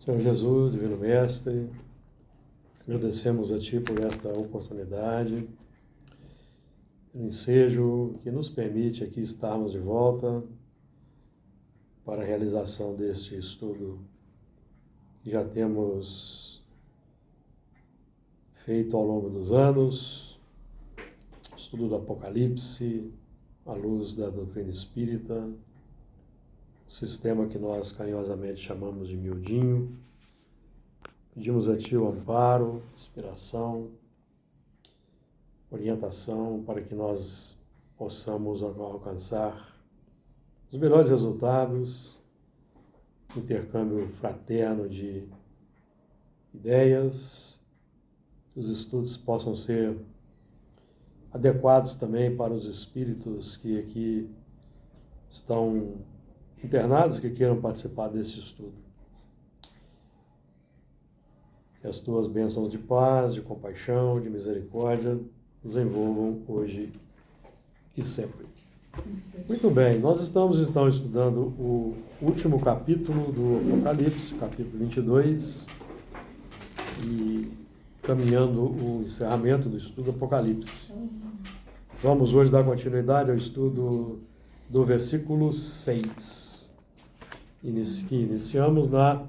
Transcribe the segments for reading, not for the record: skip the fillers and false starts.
Senhor Jesus, Divino Mestre, agradecemos a Ti por esta oportunidade, o ensejo que nos permite aqui estarmos de volta para a realização deste estudo que já temos feito ao longo dos anos, estudo do Apocalipse, à luz da doutrina espírita, o sistema que nós carinhosamente chamamos de miudinho. Pedimos a Ti o amparo, inspiração, orientação para que nós possamos alcançar os melhores resultados, intercâmbio fraterno de ideias, que os estudos possam ser adequados também para os espíritos que aqui estão internados, que queiram participar desse estudo. Que as Tuas bênçãos de paz, de compaixão, de misericórdia nos envolvam hoje e sempre. Sim. Muito bem, nós estamos então estudando o último capítulo do Apocalipse, capítulo 22, e caminhando o encerramento do estudo do Apocalipse. Vamos hoje dar continuidade ao estudo do versículo 6, que iniciamos na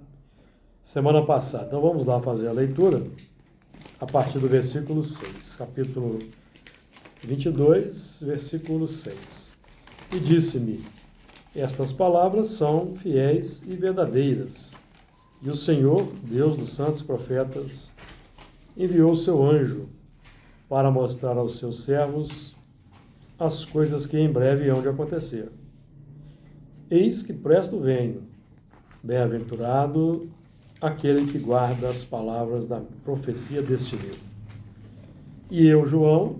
semana passada. Então vamos lá fazer a leitura a partir do versículo 6, capítulo 22, versículo 6. E disse-me: estas palavras são fiéis e verdadeiras. E o Senhor, Deus dos santos profetas, enviou o seu anjo para mostrar aos seus servos as coisas que em breve hão de acontecer. Eis que presto venho. Bem-aventurado aquele que guarda as palavras da profecia deste livro. E eu, João,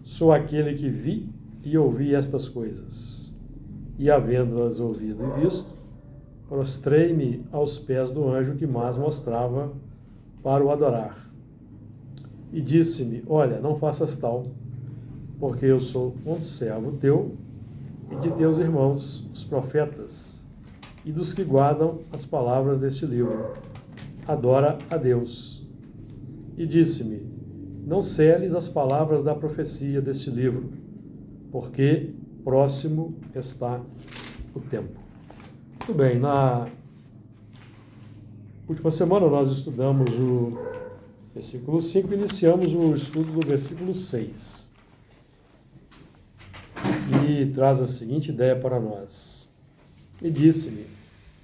sou aquele que vi e ouvi estas coisas. E, havendo-as ouvido e visto, prostrei-me aos pés do anjo que mais mostrava para o adorar. E disse-me: olha, não faças tal, porque eu sou um servo teu e de teus irmãos, os profetas, e dos que guardam as palavras deste livro. Adora a Deus. E disse-me: não celes as palavras da profecia deste livro, porque próximo está o tempo. Muito bem, na última semana nós estudamos o versículo 5 e iniciamos o estudo do versículo 6. E traz a seguinte ideia para nós. E disse-me: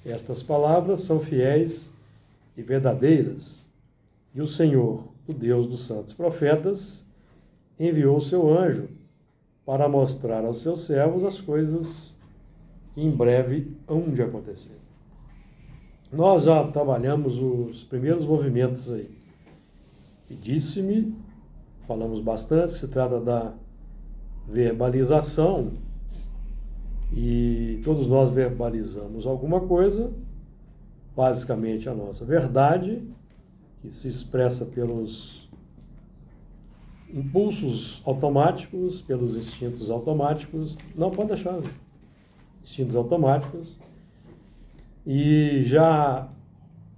estas palavras são fiéis e verdadeiras, e o Senhor, o Deus dos santos profetas, enviou o seu anjo para mostrar aos seus servos as coisas que em breve hão de acontecer. Nós já trabalhamos os primeiros movimentos aí. E disse-me, falamos bastante, que se trata da verbalização, e todos nós verbalizamos alguma coisa, basicamente a nossa verdade, que se expressa pelos impulsos automáticos, pelos instintos automáticos. Não, pode deixar, né? Instintos automáticos. E já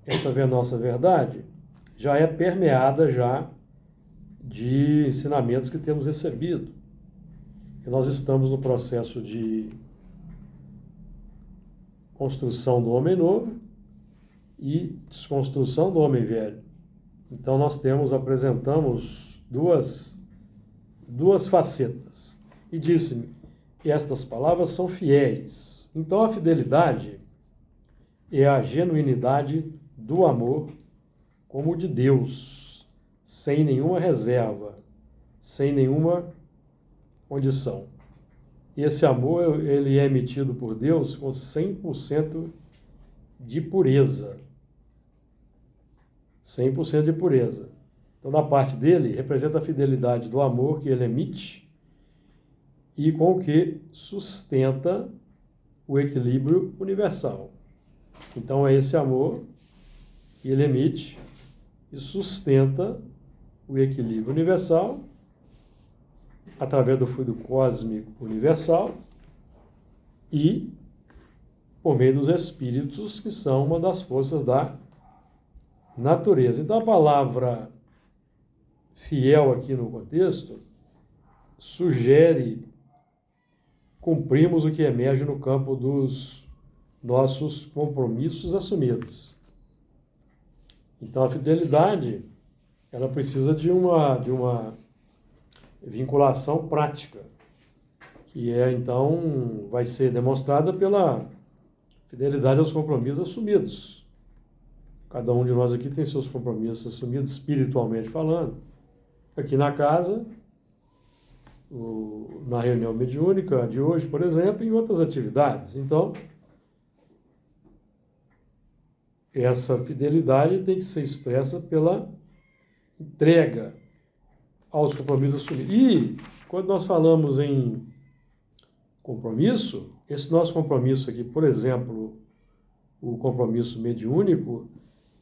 essa nossa verdade já é permeada já de ensinamentos que temos recebido. E nós estamos no processo de construção do homem novo e desconstrução do homem velho. Então nós apresentamos duas facetas. E disse-me: e estas palavras são fiéis. Então a fidelidade é a genuinidade do amor como de Deus, sem nenhuma reserva, sem nenhuma condição. E esse amor, ele é emitido por Deus com 100% de pureza. 100% de pureza. Então, da parte dele, representa a fidelidade do amor que ele emite e com o que sustenta o equilíbrio universal. Então, é esse amor que ele emite e sustenta o equilíbrio universal através do fluido cósmico universal e por meio dos espíritos, que são uma das forças da natureza. Então, a palavra fiel aqui no contexto sugere cumprirmos o que emerge no campo dos nossos compromissos assumidos. Então, a fidelidade, ela precisa de uma vinculação prática, que então, vai ser demonstrada pela fidelidade aos compromissos assumidos. Cada um de nós aqui tem seus compromissos assumidos, espiritualmente falando. Aqui na casa, na reunião mediúnica de hoje, por exemplo, e em outras atividades. Então, essa fidelidade tem que ser expressa pela entrega aos compromissos assumidos. E, quando nós falamos em compromisso, esse nosso compromisso aqui, por exemplo, o compromisso mediúnico,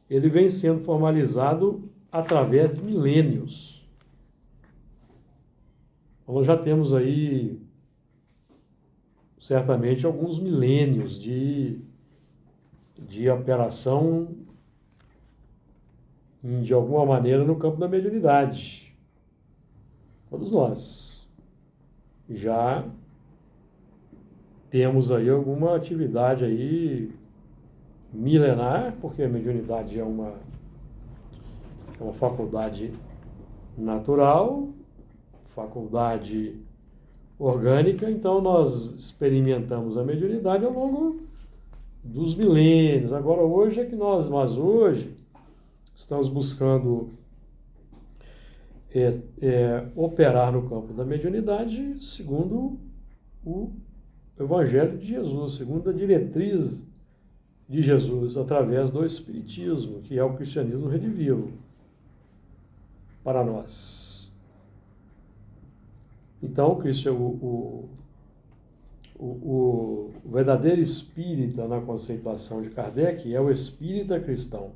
ele vem sendo formalizado através de milênios. Nós já temos aí, certamente, alguns milênios de operação, de alguma maneira, no campo da mediunidade. Todos nós já temos aí alguma atividade aí milenar, porque a mediunidade é uma faculdade natural, faculdade orgânica, então nós experimentamos a mediunidade ao longo dos milênios. Agora, hoje hoje estamos buscando operar no campo da mediunidade segundo o Evangelho de Jesus, segundo a diretriz de Jesus, através do Espiritismo, que é o cristianismo redivivo para nós. Então, o verdadeiro espírita na conceituação de Kardec é o espírita cristão.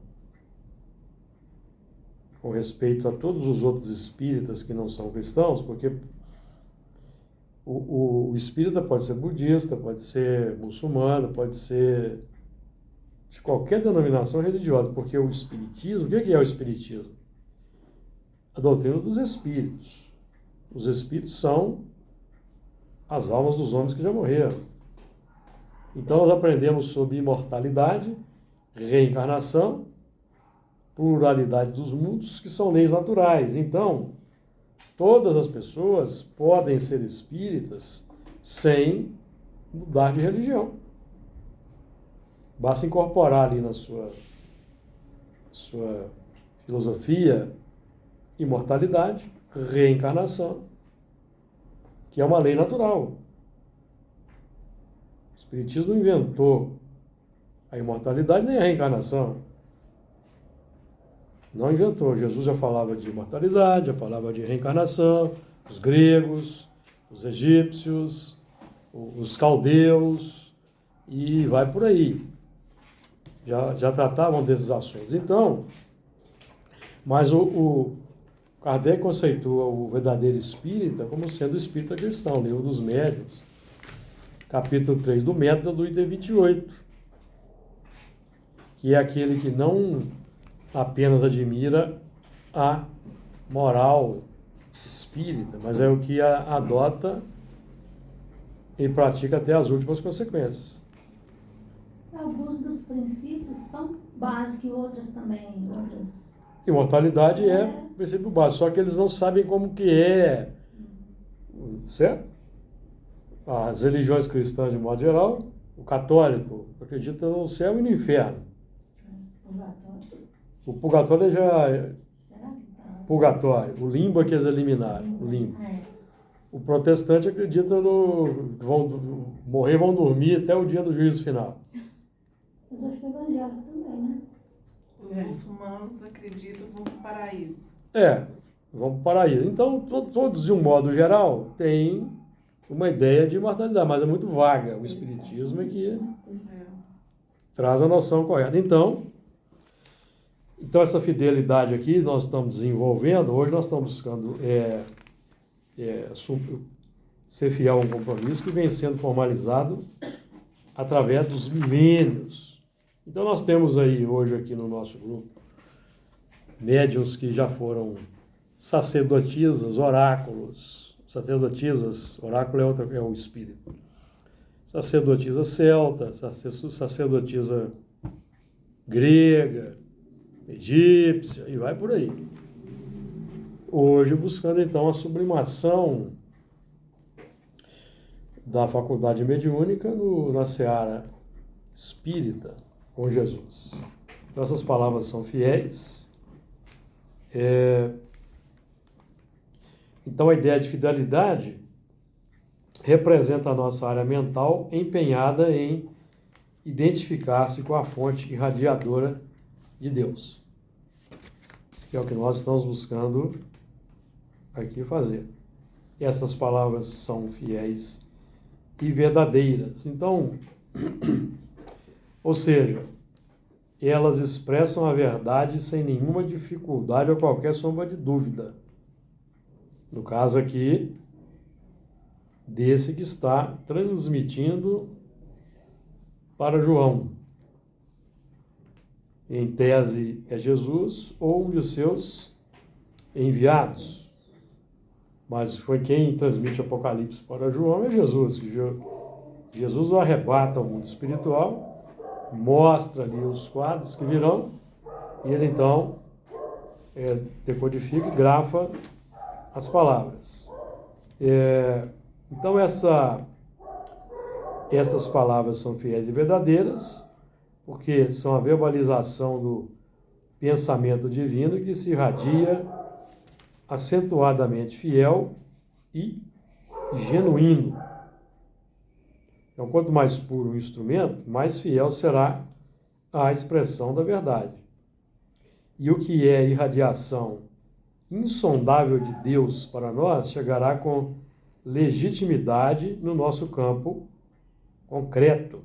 Com respeito a todos os outros espíritas que não são cristãos, porque o espírita pode ser budista, pode ser muçulmano, pode ser de qualquer denominação religiosa, porque o espiritismo, o que é o espiritismo? A doutrina dos espíritos. Os espíritos são as almas dos homens que já morreram. Então nós aprendemos sobre imortalidade, reencarnação, pluralidade dos mundos, que são leis naturais. Então, todas as pessoas podem ser espíritas sem mudar de religião. Basta incorporar ali na sua filosofia imortalidade, reencarnação, que é uma lei natural. O Espiritismo não inventou a imortalidade nem a reencarnação. Não inventou. Jesus já falava de imortalidade, já falava de reencarnação, os gregos, os egípcios, os caldeus, e vai por aí. Já tratavam desses assuntos. Então, mas o Kardec conceitua o verdadeiro espírita como sendo o espírita cristão, livro dos médiuns, capítulo 3 do Método, do item 28, que é aquele que não apenas admira a moral espírita, mas é o que adota e pratica até as últimas consequências. Alguns dos princípios são básicos e outros também, Imortalidade é princípio básico, só que eles não sabem como que é, certo? As religiões cristãs, de modo geral, o católico acredita no céu e no inferno. O purgatório purgatório, o limbo é que eles eliminaram, o limbo. O protestante acredita morrer, vão dormir até o dia do juízo final. Mas acho que o evangélico também, né? Os muçulmanos acreditam que vão para o paraíso. Vão para o paraíso. Então, todos, de um modo geral, têm uma ideia de imortalidade, mas é muito vaga. O Espiritismo é que traz a noção correta. Então, essa fidelidade aqui nós estamos desenvolvendo. Hoje nós estamos buscando ser fiel a um compromisso que vem sendo formalizado através dos milênios. Então nós temos aí hoje aqui no nosso grupo médiuns que já foram sacerdotisas, oráculos. Sacerdotisas, oráculo é o espírito. Sacerdotisa celta, sacerdotisa grega, egípcia, e vai por aí. Hoje buscando então a sublimação da faculdade mediúnica na seara espírita com Jesus. Então essas palavras são fiéis. Então a ideia de fidelidade representa a nossa área mental empenhada em identificar-se com a fonte irradiadora de Deus, que é o que nós estamos buscando aqui fazer. Essas palavras são fiéis e verdadeiras. Então, ou seja, elas expressam a verdade sem nenhuma dificuldade ou qualquer sombra de dúvida. No caso aqui, desse que está transmitindo para João. Em tese é Jesus ou um de seus enviados. Mas foi quem transmite o Apocalipse para João é Jesus. Jesus o arrebata ao mundo espiritual, mostra ali os quadros que virão, e ele então decodifica e grafa as palavras. Então estas palavras são fiéis e verdadeiras, porque são a verbalização do pensamento divino que se irradia acentuadamente fiel e genuíno. Então, quanto mais puro o instrumento, mais fiel será a expressão da verdade. E o que é irradiação insondável de Deus para nós chegará com legitimidade no nosso campo concreto.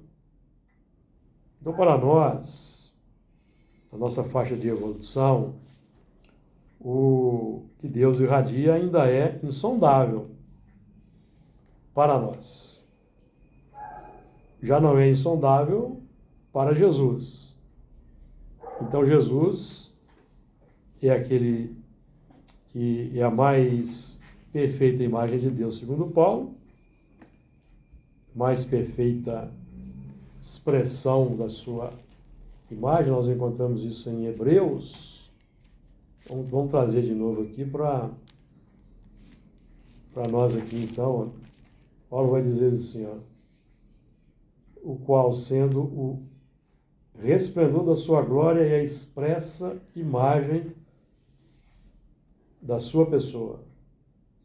Então, para nós, a nossa faixa de evolução, o que Deus irradia ainda é insondável para nós. Já não é insondável para Jesus. Então, Jesus é aquele que é a mais perfeita imagem de Deus, segundo Paulo, mais perfeita expressão da sua imagem. Nós encontramos isso em Hebreus. Vamos trazer de novo aqui para nós aqui, então. Paulo vai dizer assim, o qual sendo o resplendor da sua glória e a expressa imagem da sua pessoa,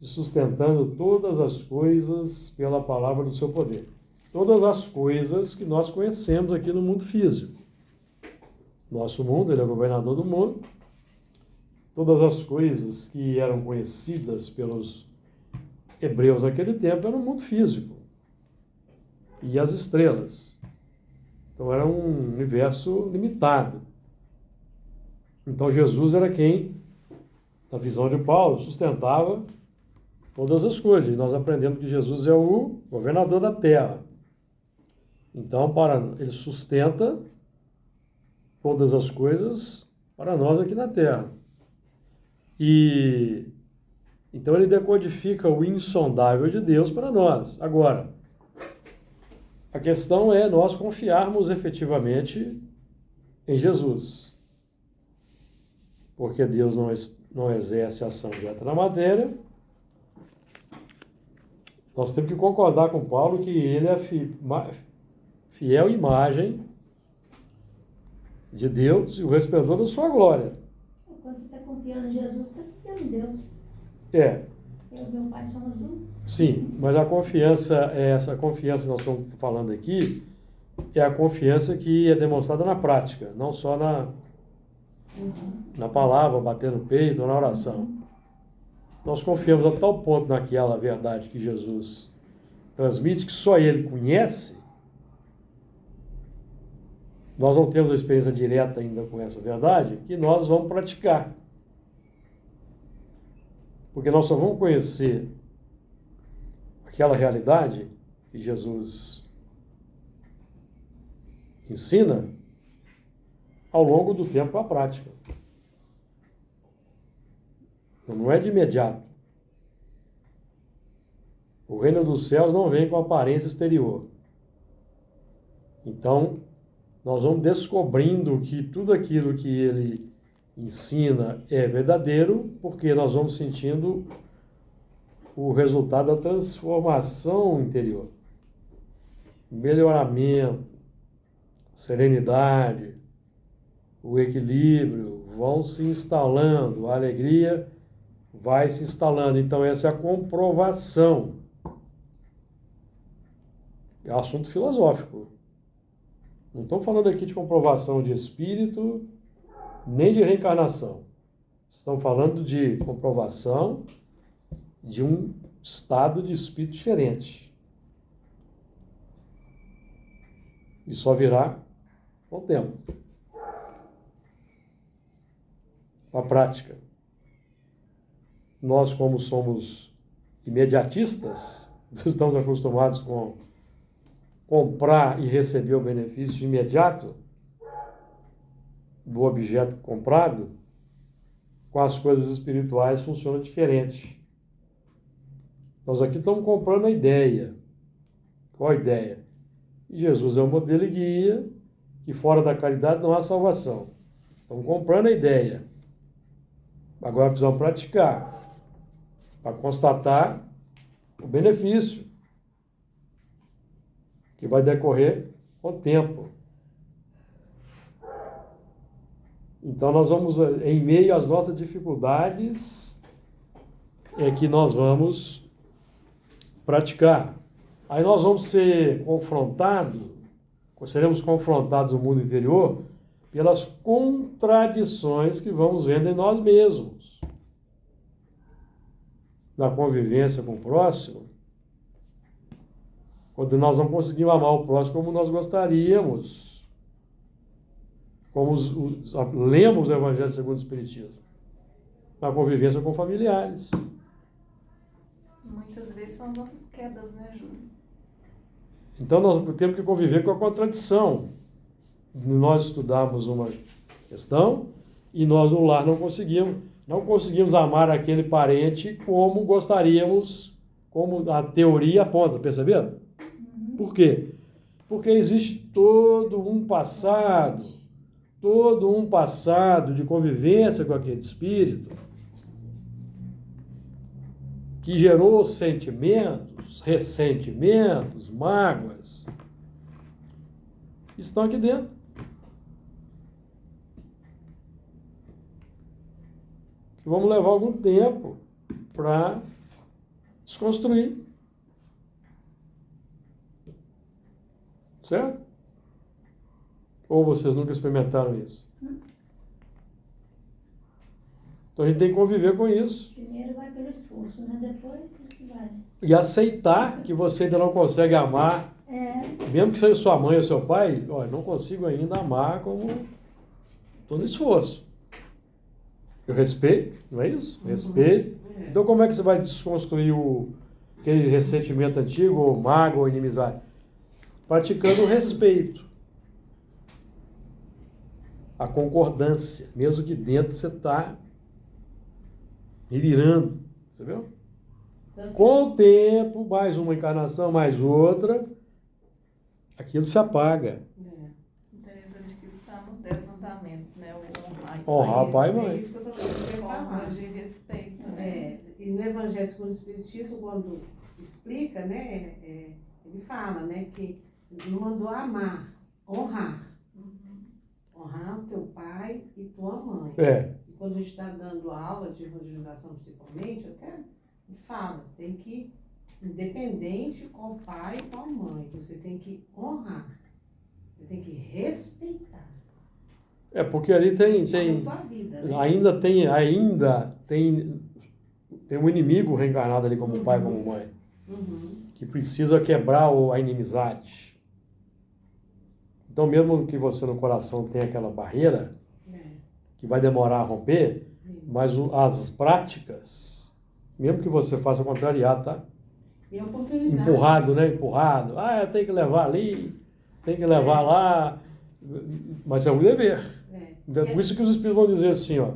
e sustentando todas as coisas pela palavra do seu poder. Todas as coisas que nós conhecemos aqui no mundo físico. Nosso mundo, ele é o governador do mundo. Todas as coisas que eram conhecidas pelos hebreus naquele tempo eram o mundo físico. E as estrelas. Então era um universo limitado. Então Jesus era quem, na visão de Paulo, sustentava todas as coisas. E nós aprendemos que Jesus é o governador da terra. Então, ele sustenta todas as coisas para nós aqui na terra. E então ele decodifica o insondável de Deus para nós. Agora, a questão é nós confiarmos efetivamente em Jesus. Porque Deus não exerce ação direta na matéria. Nós temos que concordar com Paulo que ele é fiel imagem de Deus e o resplendor da sua glória. Quando você está confiando em Jesus, você está confiando em Deus. Eu e meu Pai somos um. Sim, mas essa confiança que nós estamos falando aqui, é a confiança que é demonstrada na prática, não só na palavra, bater no peito ou na oração. Nós confiamos a tal ponto naquela verdade que Jesus transmite, que só Ele conhece. Nós não temos uma experiência direta ainda com essa verdade, que nós vamos praticar. Porque nós só vamos conhecer aquela realidade que Jesus ensina ao longo do tempo com a prática. Não é de imediato. O reino dos céus não vem com aparência exterior. Então, nós vamos descobrindo que tudo aquilo que ele ensina é verdadeiro, porque nós vamos sentindo o resultado da transformação interior. Melhoramento, serenidade, o equilíbrio vão se instalando, a alegria vai se instalando. Então, essa é a comprovação. É um assunto filosófico. Não estou falando aqui de comprovação de espírito, nem de reencarnação. Estão falando de comprovação de um estado de espírito diferente. E só virá com o tempo. Com a prática. Nós, como somos imediatistas, estamos acostumados com comprar e receber o benefício imediato do objeto comprado, com as coisas espirituais funciona diferente. Nós aqui estamos comprando a ideia. Qual a ideia? Jesus é o modelo e guia, que fora da caridade não há salvação. Estamos comprando a ideia. Agora precisamos praticar, para constatar o benefício, que vai decorrer com o tempo. Então nós vamos, em meio às nossas dificuldades, é que nós vamos praticar. Aí nós vamos ser confrontados, seremos confrontados no mundo interior pelas contradições que vamos vendo em nós mesmos. Na convivência com o próximo, quando nós não conseguimos amar o próximo como nós gostaríamos, como lemos o Evangelho segundo o Espiritismo, na convivência com familiares. Muitas vezes são as nossas quedas, né, Júlio? Então nós temos que conviver com a contradição. Nós estudamos uma questão e nós no lar não conseguimos amar aquele parente como gostaríamos, como a teoria aponta, perceberam? Por quê? Porque existe todo um passado de convivência com aquele espírito que gerou sentimentos, ressentimentos, mágoas, estão aqui dentro. Que vamos levar algum tempo para desconstruir. Certo? Ou vocês nunca experimentaram isso? Então a gente tem que conviver com isso. Primeiro vai pelo esforço, né? Depois vai. E aceitar que você ainda não consegue amar. Mesmo que seja sua mãe ou seu pai, olha, não consigo ainda amar como todo esforço. Eu respeito, não é isso? Respeito. Então como é que você vai desconstruir aquele ressentimento antigo, ou mágoa, ou inimizade? Praticando o respeito. A concordância, mesmo que dentro você está revirando, você viu? Com o tempo, mais uma encarnação, mais outra, aquilo se apaga. Interessante que está nos 10 mandamentos, né? O honrar pai e mãe. É isso que eu estou querendo falar. Forma de respeito, né? E no Evangelho segundo o Espiritismo, quando explica, né, ele fala, né, que não mandou amar, honrar. Honrar teu pai e tua mãe. E quando a gente está dando aula de evangelização principalmente, até a gente fala, tem que, independente com o pai e com a mãe, você tem que honrar, você tem que respeitar. Porque ali tem tua vida, né? ainda tem um inimigo reencarnado ali como pai, como mãe, que precisa quebrar a inimizade. Então, mesmo que você no coração tenha aquela barreira, que vai demorar a romper, mas as práticas, mesmo que você faça contrariado, tá? E a oportunidade. Empurrado, né? Empurrado. Eu tenho que levar ali, tem que levar lá. Mas é um dever. É. Por isso que os espíritos vão dizer assim, ó,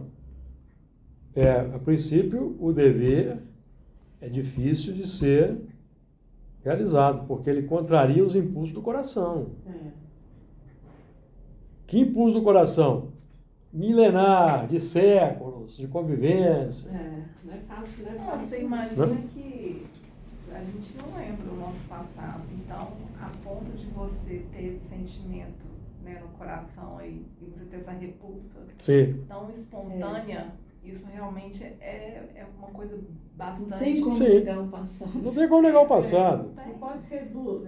a princípio, o dever é difícil de ser realizado, porque ele contraria os impulsos do coração. Que impulso do coração? Milenar, de séculos, de convivência. Não é fácil, não é fácil. Você imagina que a gente não lembra o nosso passado, então, a ponto de você ter esse sentimento, né, no coração aí, e você ter essa repulsa tão espontânea, isso realmente é uma coisa bastante... Não tem como negar o passado. Não tem como negar o passado. Não pode ser do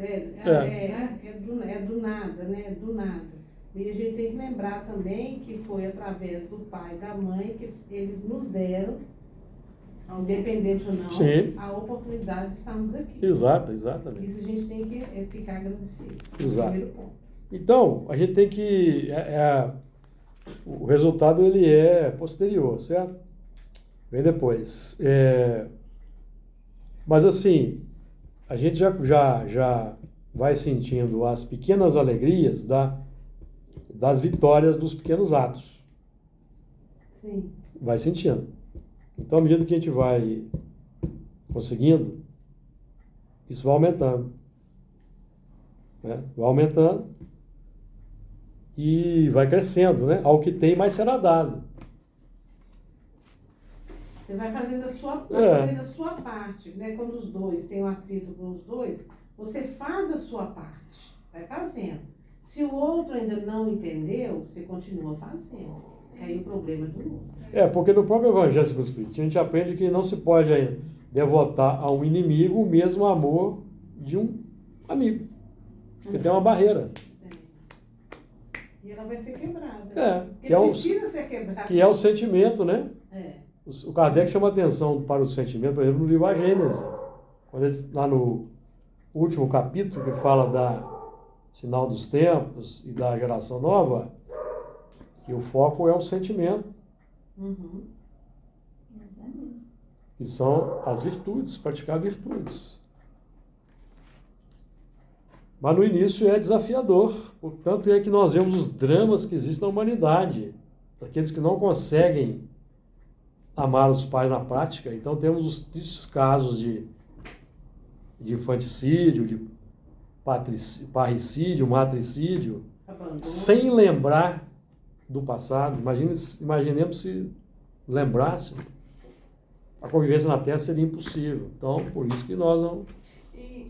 nada, né? Do nada. E a gente tem que lembrar também que foi através do pai e da mãe que eles nos deram, independente ou não, a oportunidade de estarmos aqui. Exatamente. Isso a gente tem que ficar agradecido. Exato. Primeiro ponto. Então, a gente tem que... o resultado ele é posterior, certo? Vem depois. Mas assim, a gente já vai sentindo as pequenas alegrias das vitórias dos pequenos atos. Sim. Vai sentindo. Então, à medida que a gente vai conseguindo, isso vai aumentando. Né? Vai aumentando e vai crescendo, né? Ao que tem, mais será dado. Você vai fazendo a sua parte, né? Quando os dois têm um atrito com os dois, você faz a sua parte, vai fazendo. Se o outro ainda não entendeu, você continua fazendo. Aí o problema é do outro. Porque no próprio Evangelho segundo o Espiritismo, a gente aprende que não se pode ainda devotar a um inimigo o mesmo amor de um amigo. Porque tem uma barreira. E ela vai ser quebrada. Que precisa ser quebrada. Que é o sentimento, né? O Kardec chama atenção para o sentimento, por exemplo, no livro A Gênese. Quando ele, lá no último capítulo, que fala da sinal dos tempos e da geração nova, que o foco é o sentimento. Que são as virtudes, praticar virtudes. Mas no início é desafiador, portanto é que nós vemos os dramas que existem na humanidade, aqueles que não conseguem amar os pais na prática. Então temos os tristes casos de infanticídio, de parricídio, matricídio, sem lembrar do passado. Imaginemos se lembrássemos, a convivência na Terra seria impossível. Então, por isso que nós não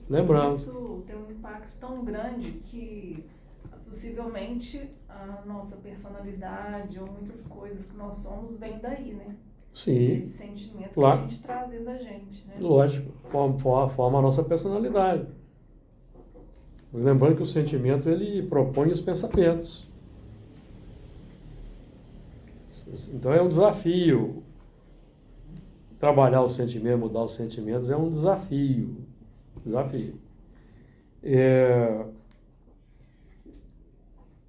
lembramos. Isso tem um impacto tão grande que possivelmente a nossa personalidade ou muitas coisas que nós somos vem daí, né? Sim. Esses sentimentos que a gente traz dentro da gente, né? Lógico, forma a nossa personalidade. Lembrando que o sentimento, ele propõe os pensamentos. Então é um desafio. Trabalhar o sentimento, mudar os sentimentos é um desafio.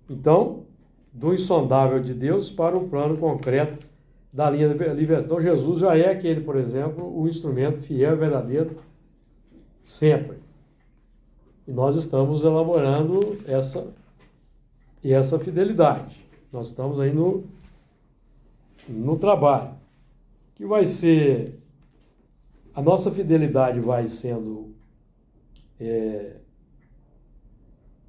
Então, do insondável de Deus para o plano concreto da linha de libertação. Então, Jesus já é aquele, por exemplo, o instrumento fiel e verdadeiro sempre. E nós estamos elaborando essa fidelidade. Nós estamos aí no trabalho, que vai ser... A nossa fidelidade vai sendo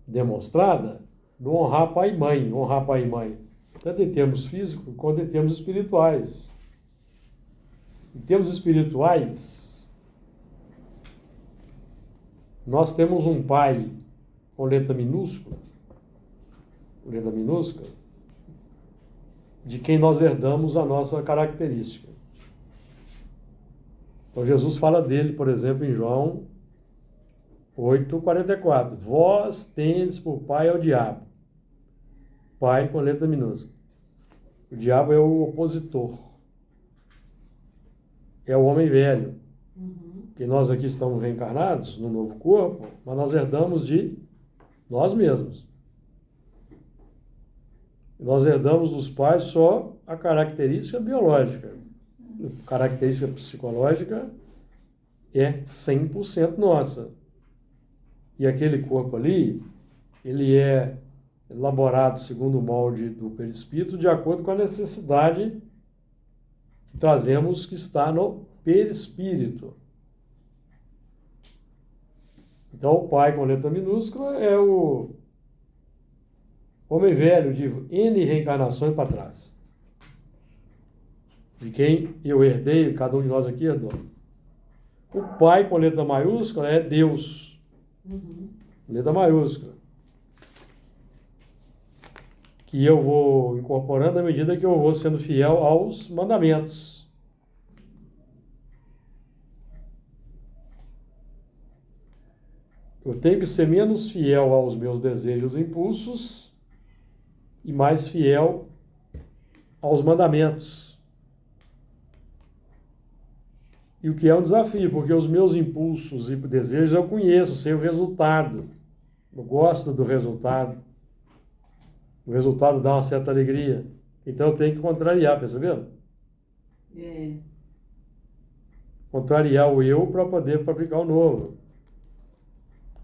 demonstrada no honrar pai e mãe. Honrar pai e mãe, tanto em termos físicos quanto em termos espirituais. Em termos espirituais, nós temos um pai com letra minúscula, de quem nós herdamos a nossa característica. Então Jesus fala dele, por exemplo, em João 8,44. Vós tendes por pai ao diabo. Pai com letra minúscula. O diabo é o opositor. É o homem velho. Que nós aqui estamos reencarnados no novo corpo, mas nós herdamos de nós mesmos. Nós herdamos dos pais só a característica biológica. A característica psicológica é 100% nossa. E aquele corpo ali, ele é elaborado segundo o molde do perispírito, de acordo com a necessidade que trazemos que está no perispírito. Então, o pai com letra minúscula é o homem velho de N reencarnações para trás, de quem eu herdei, cada um de nós aqui herdou. O pai com letra maiúscula é Deus, letra maiúscula, que eu vou incorporando à medida que eu vou sendo fiel aos mandamentos. Eu tenho que ser menos fiel aos meus desejos e impulsos e mais fiel aos mandamentos. E o que é um desafio, porque os meus impulsos e desejos eu conheço, sei o resultado. Eu gosto do resultado. O resultado dá uma certa alegria. Então eu tenho que contrariar, percebeu? Contrariar o eu para poder fabricar o novo.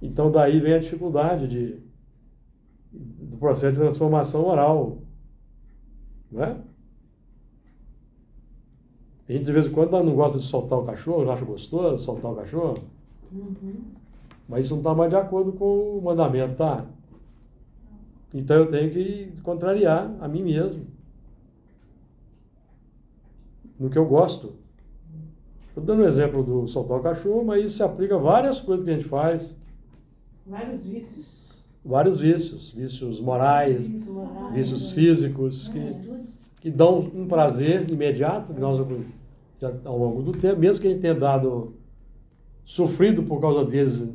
Então daí vem a dificuldade do processo de transformação moral. Não é? A gente de vez em quando não gosta de soltar o cachorro, não acha gostoso soltar o cachorro. Mas isso não está mais de acordo com o mandamento, tá? Então eu tenho que contrariar a mim mesmo. No que eu gosto. Estou dando um exemplo do soltar o cachorro, mas isso se aplica a várias coisas que a gente faz. Vários vícios. Vários vícios. Vícios morais, vícios físicos, que dão um prazer imediato, que nós, já, ao longo do tempo, mesmo que a gente tenha sofrido por causa deles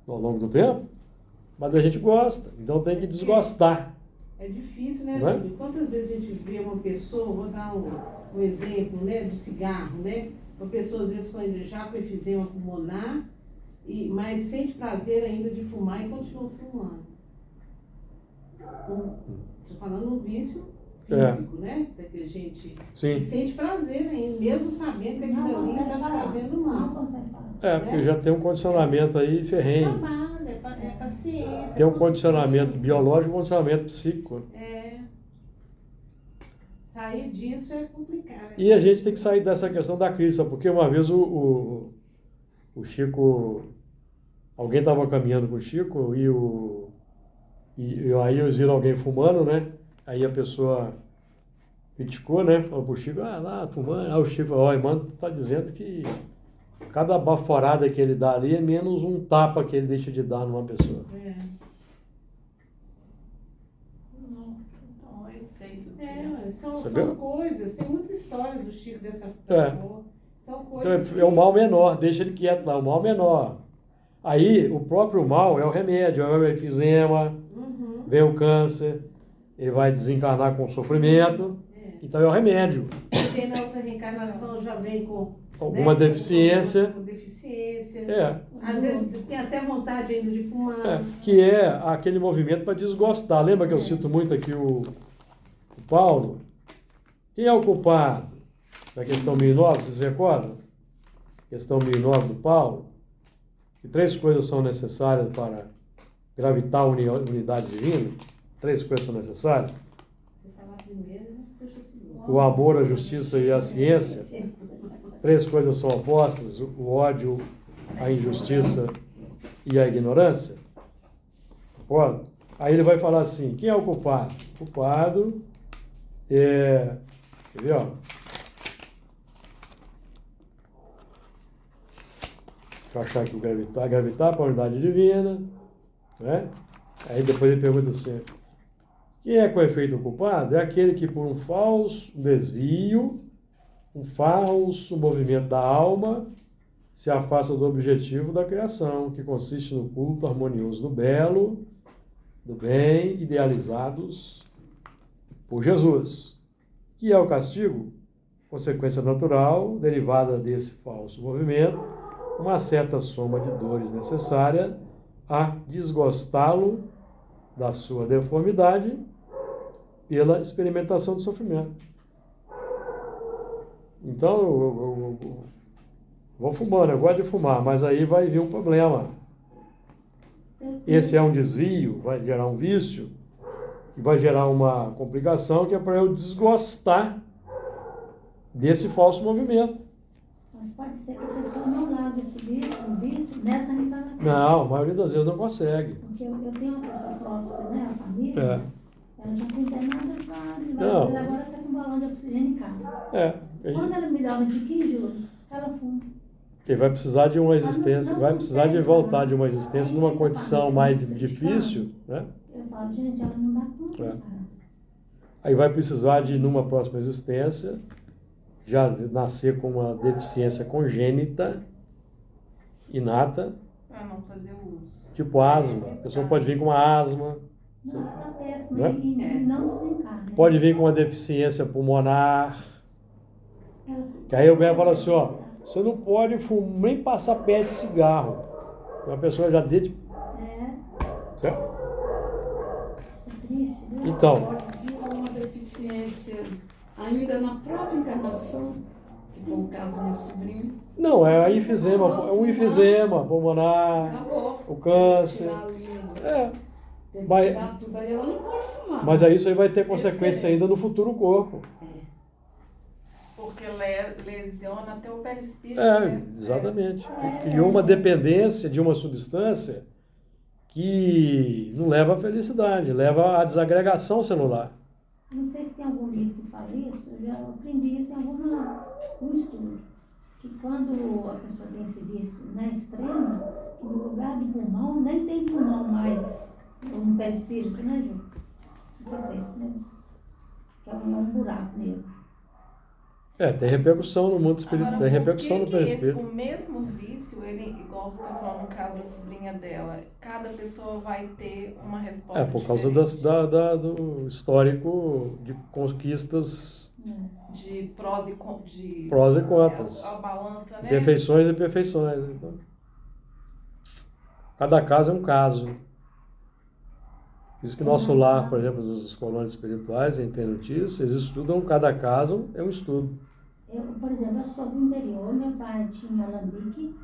ao longo do tempo, mas a gente gosta, então tem que desgostar. É difícil, né, é? Júlio? Quantas vezes a gente vê uma pessoa, vou dar um exemplo, né, do cigarro, né? Uma pessoa, às vezes, já com efizema pulmonar, mas sente prazer ainda de fumar e continua fumando. Estou falando um vício físico, né? Que a gente sente prazer ainda, mesmo sabendo que aquilo ali está te fazendo mal. Porque já tem um condicionamento aí ferrenho. É paciência. Tem um condicionamento biológico e um condicionamento psíquico. Sair disso é complicado. E a gente tem que sair dessa questão da crise, sabe? Porque uma vez o Chico, alguém estava caminhando com o Chico e aí eles viram alguém fumando, né? Aí a pessoa criticou, né? Falou pro Chico, lá, fumando. Aí o Chico falou, irmão, tá dizendo que cada baforada que ele dá ali é menos um tapa que ele deixa de dar numa pessoa. Nossa, então é feito são coisas, tem muita história do Chico dessa forma. São coisas então é o mal menor, deixa ele quieto lá, o mal menor. Aí o próprio mal é o remédio, é o efizema, vem o câncer, ele vai desencarnar com sofrimento, então é o remédio. Quem na outra reencarnação já vem com alguma deficiência. Com deficiência. Às vezes tem até vontade ainda de fumar. Que é aquele movimento para desgostar. Lembra que eu cito muito aqui o Paulo? Quem é o culpado da questão 1009, vocês se recordam? Questão 1009 do Paulo. Que 3 coisas são necessárias para gravitar a unidade divina. 3 coisas são necessárias. Você falar primeiro, puxa o segundo. O amor, a justiça e a ciência. 3 coisas são opostas, o ódio, a injustiça e a ignorância. Pode? Aí ele vai falar assim, quem é o culpado? O culpado é... Quer ver, ó? Deixa eu achar aqui o gravitar para a unidade divina. Né? Aí depois ele pergunta assim, quem é com efeito culpado? É aquele que por um falso desvio, um falso movimento da alma, se afasta do objetivo da criação, que consiste no culto harmonioso do belo, do bem, idealizados por Jesus. Que é o castigo? Consequência natural, derivada desse falso movimento, uma certa soma de dores necessária a desgostá-lo da sua deformidade pela experimentação do sofrimento. Então, eu vou fumando, eu gosto de fumar, mas aí vai vir um problema. Esse é um desvio, vai gerar um vício, que vai gerar uma complicação que é para eu desgostar desse falso movimento. Mas pode ser que a pessoa não largue esse vício nessa reencarnação. Não, a maioria das vezes não consegue. Porque eu tenho uma pessoa próxima, né, a família, ela já foi internada Não. mas agora está com um balão de oxigênio em casa. Aí, Quando ela melhora de 15 ela fuma. ele vai precisar de uma existência, vai precisar de voltar de uma existência numa condição mais difícil, né? Eu falo, gente, ela não dá conta, cara. Aí vai precisar de, numa próxima existência, já nascer com uma deficiência congênita, inata, Para não fazer uso. tipo asma. A pessoa pode vir com uma asma, Não, ela está péssima Né? e não desencarna. pode vir com uma deficiência pulmonar. Que aí o médico fala assim, ó, você não pode nem passar pé de cigarro. Uma pessoa já desde... Certo? É triste, né? Então, Pode vir uma deficiência ainda na própria encarnação, que foi o caso do meu sobrinho. não, é enfisema, é um enfisema pulmonar, Acabou. o câncer. Tirar ali, É, teve que vai- tirar tudo aí, ela não pode fumar. mas aí isso aí vai ter consequência ainda no futuro corpo. Porque lesiona até o perispírito, É, né? exatamente. Criou uma dependência de uma substância que não leva à felicidade, leva à desagregação celular. Não sei se tem algum livro que fala isso, eu já aprendi isso em algum estudo. Que quando a pessoa tem esse vício, né, extremo, no lugar do pulmão, nem tem pulmão mais no perispírito, né, Ju? Não sei se é isso mesmo. Que é um buraco negro. Tem repercussão no mundo espiritual, Agora, tem repercussão no por que esse, perispírito. o mesmo vício, ele, igual você está falando no caso da sobrinha dela, cada pessoa vai ter uma resposta Por causa diferente. do histórico de conquistas, De prós e contras. prós e contras, A balança, né? perfeições e perfeições. Então, cada caso é um caso. Por isso que nosso lar, por exemplo, dos colônias espirituais, em Tenutice, eles estudam cada caso, é um estudo. Eu, por exemplo, eu sou do interior, meu pai tinha alambique,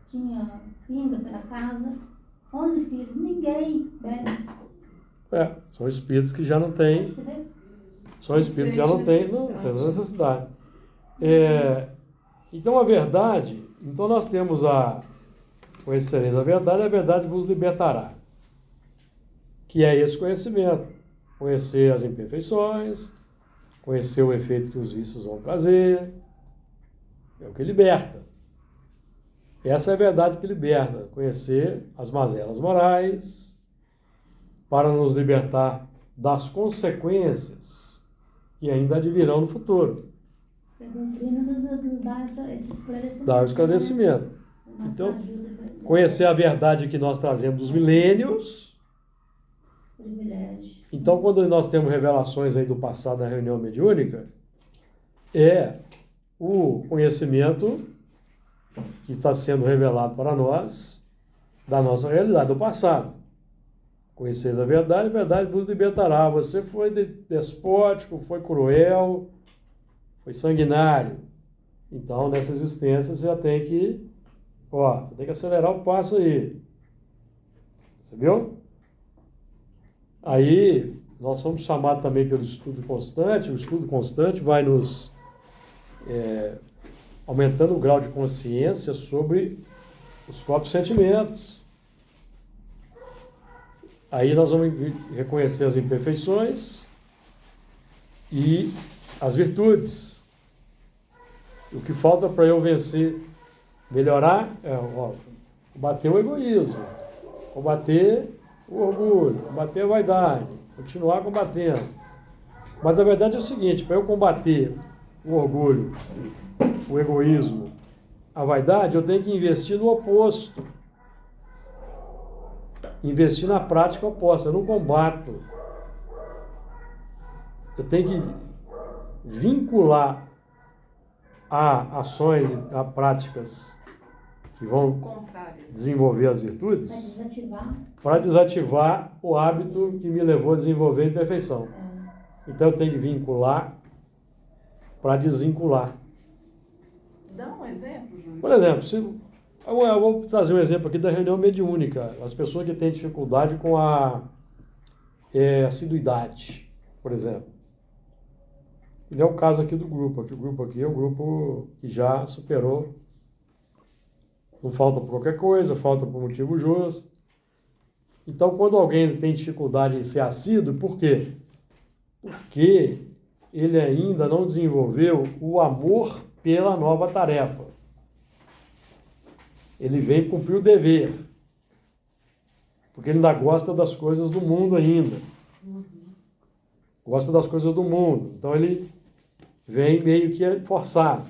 tinha pinga pela casa, 11 filhos, ninguém bebe. São espíritos que já não têm, Você vê? são espíritos que já não têm necessidade. Então a verdade, então nós temos conhecereis a verdade vos libertará. Que é esse conhecimento. Conhecer as imperfeições, conhecer o efeito que os vícios vão trazer. É o que liberta. Essa é a verdade que liberta. Conhecer as mazelas morais para nos libertar das consequências que ainda advirão no futuro. A doutrina nos dá esse esclarecimento. Dá o esclarecimento. Né? Então, conhecer a verdade que nós trazemos dos milênios. Privilégio. Então, quando nós temos revelações aí do passado da reunião mediúnica, é o conhecimento que está sendo revelado para nós da nossa realidade, do passado. Conhecer a verdade vos libertará. Você foi despótico, foi cruel, foi sanguinário. Então, nessa existência, você já tem que, você tem que acelerar o passo aí. Você viu? Aí, nós somos chamados também pelo estudo constante. O estudo constante vai nos aumentando o grau de consciência sobre os próprios sentimentos. Aí nós vamos reconhecer as imperfeições e as virtudes. O que falta para eu vencer, melhorar, combater o egoísmo, combater o orgulho, combater a vaidade, continuar combatendo. Mas a verdade é o seguinte, para eu combater o orgulho, o egoísmo, a vaidade, eu tenho que investir no oposto. Investir na prática oposta, eu não combato. Eu tenho que vincular a ações, a práticas que vão desenvolver as virtudes para desativar o hábito que me levou a desenvolver a imperfeição. Então eu tenho que vincular para desvincular. Dá um exemplo, Júlio? Por exemplo, eu vou trazer um exemplo aqui da reunião mediúnica. As pessoas que têm dificuldade com a assiduidade, por exemplo. Ele é o caso aqui do grupo. O grupo aqui é um grupo que já superou. Não falta por qualquer coisa, falta por motivo justo. Então, quando alguém tem dificuldade em ser assíduo, por quê? Porque ele ainda não desenvolveu o amor pela nova tarefa. Ele vem cumprir o dever. Porque ele ainda gosta das coisas do mundo ainda. Gosta das coisas do mundo. Então ele vem meio que forçado.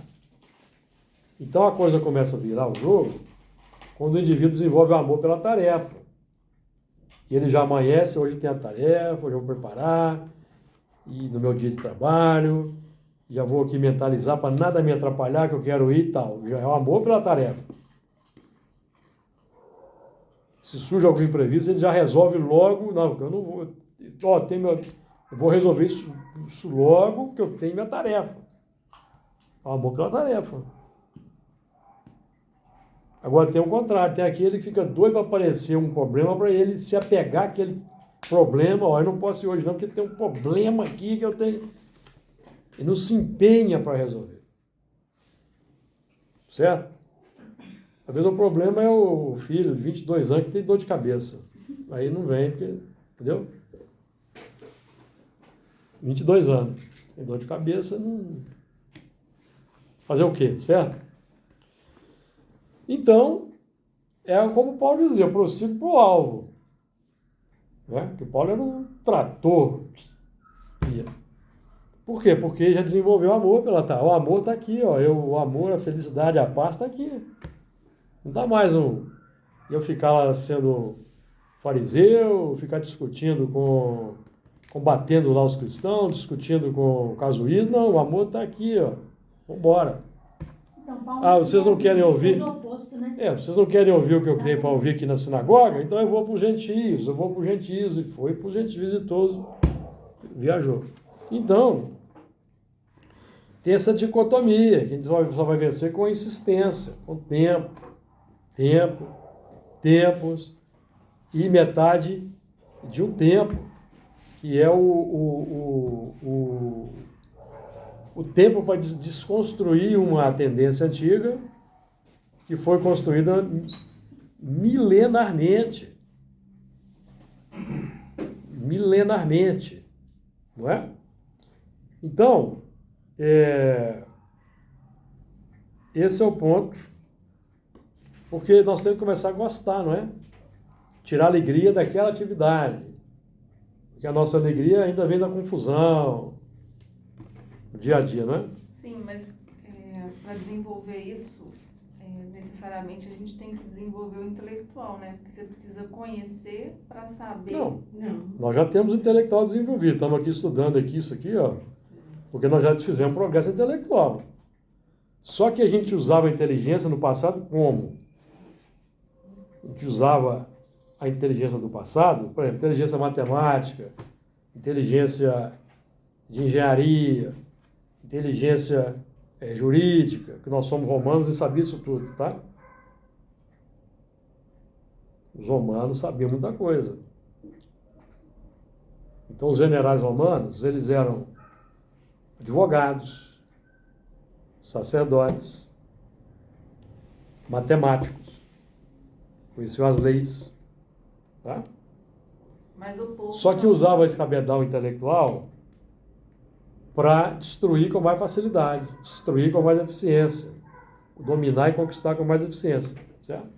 Então a coisa começa a virar o jogo quando o indivíduo desenvolve o amor pela tarefa. E ele já amanhece, hoje tem a tarefa, hoje eu vou preparar, e no meu dia de trabalho, já vou aqui mentalizar para nada me atrapalhar, que eu quero ir e tal. Já é o amor pela tarefa. Se surge algum imprevisto, ele já resolve logo, não, eu não vou, eu vou resolver isso logo, que eu tenho minha tarefa. O amor pela tarefa. Agora tem o contrário, tem aquele que fica doido para aparecer um problema para ele se apegar àquele problema. Ó, eu não posso ir hoje não, porque tem um problema aqui que eu tenho. Ele não se empenha para resolver. Certo? Às vezes o problema é o filho de 22 anos que tem dor de cabeça. Aí não vem, porque, entendeu? 22 anos. Tem dor de cabeça, não... Fazer o quê, certo? Então, é como Paulo dizia, eu prossigo para o alvo. Né? Porque Paulo era um trator. Por quê? Porque já desenvolveu amor pela tarefa. O amor está aqui, ó. O amor, a felicidade, a paz está aqui. Não dá mais eu ficar lá sendo fariseu, ficar discutindo combatendo lá os cristãos, discutindo com o casuísmo. Não, o amor está aqui, ó. Vambora. Então, vocês não querem ouvir? Oposto, né? Vocês não querem ouvir o que eu tenho para ouvir aqui na sinagoga? Então eu vou para os gentios, e foi para os gentios e todos viajou. Então, tem essa dicotomia, que a gente só vai vencer com a insistência, com tempos e metade de um tempo, que é o tempo para desconstruir uma tendência antiga que foi construída milenarmente, não é? Então, esse é o ponto, porque nós temos que começar a gostar, não é? Tirar a alegria daquela atividade, porque a nossa alegria ainda vem da confusão, no dia a dia, não é? Sim, mas para desenvolver isso, necessariamente a gente tem que desenvolver o intelectual, né? Porque você precisa conhecer para saber. Não, nós já temos o intelectual desenvolvido, estamos aqui estudando isso aqui, ó, porque nós já fizemos progresso intelectual. Só que a gente usava a inteligência no passado como? A gente usava a inteligência do passado, por exemplo, inteligência matemática, inteligência de engenharia, inteligência jurídica, que nós somos romanos e sabíamos isso tudo, tá? Os romanos sabiam muita coisa. Então, os generais romanos, eles eram advogados, sacerdotes, matemáticos, conheciam as leis, tá? Mas o povo Só que usava esse cabedal intelectual para destruir com mais facilidade, destruir com mais eficiência, dominar e conquistar com mais eficiência, certo?